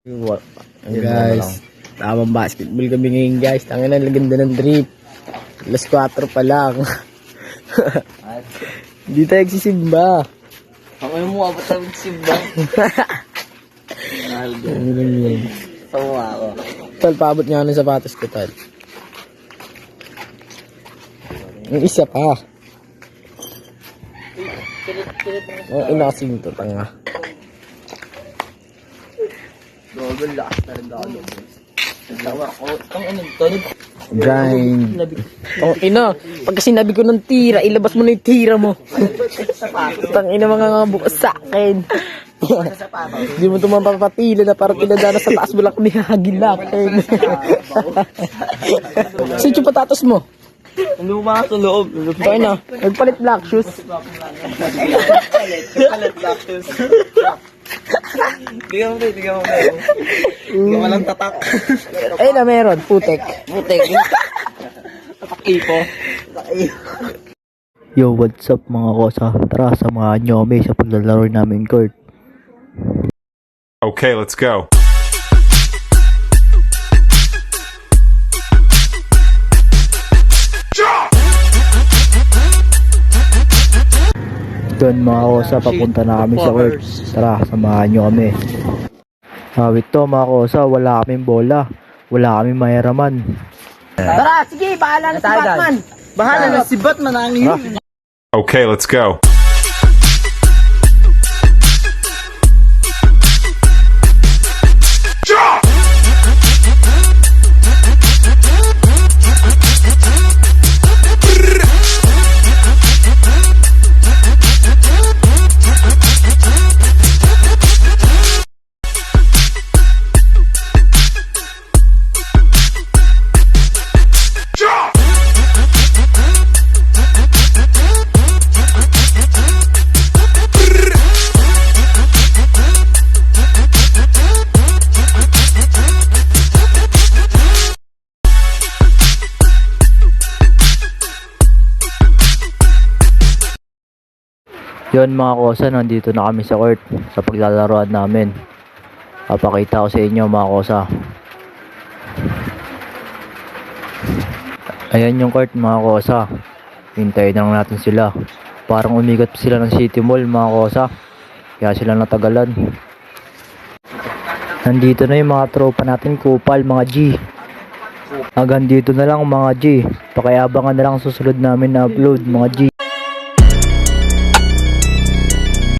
Guys, tamang basketball kami ngayon guys. Tangina, ganda ng drip. Alas 4 pa lang. Hindi tayo nagsisimba. Ako yung mukha ba tayo magsimba? Ano lang yun. Tawa ako. Tal, paabot nga ng sapatos ko, tal. Yung isa pa. Oh, inakasing to, tanga. Double lakas na rin ako. Tawa ako. Ang ano to? Grind. Oh, ina, pagka sinabi ko ng tira, ilabas mo na yung tira mo. Tangina mga bukas sa akin. Hindi mo ito mapapatila na parang pinadana sa taas mo lang nihagilapin. Saan yung patatos mo? Ano ba sa loob? Ito na, nagpalit black shoes. Nagpalit black shoes. Tingnan mo na, tingnan mo na. Tingnan mo lang tatak. Ayun na, meron, putek. Putek. Tatak-ipo. Yo, what's up mga kosa? Tara, samahan nyo kami sa paglalaro namin court. Okay, let's go. Doon mga kosa, papunta na kami sa court. Tara, samahan nyo kami. Awit to mga kosa, wala kaming bola. Wala kaming mayaraman. Tara, sige, bahala na si Batman. Bahala na si Batman ang yun. Okay, let's go. Yun mga kosa, nandito na kami sa court sa paglalaroan namin. Papakita ko sa inyo mga kosa. Ayan yung court mga kosa. Hintayin na lang natin sila. Parang umigot sila ng City Mall mga kosa. Kaya sila natagalan. Nandito na yung mga tropa natin, kupal mga G. Hanggang dito na lang mga G. Pakiabangan na lang susunod namin na upload mga G.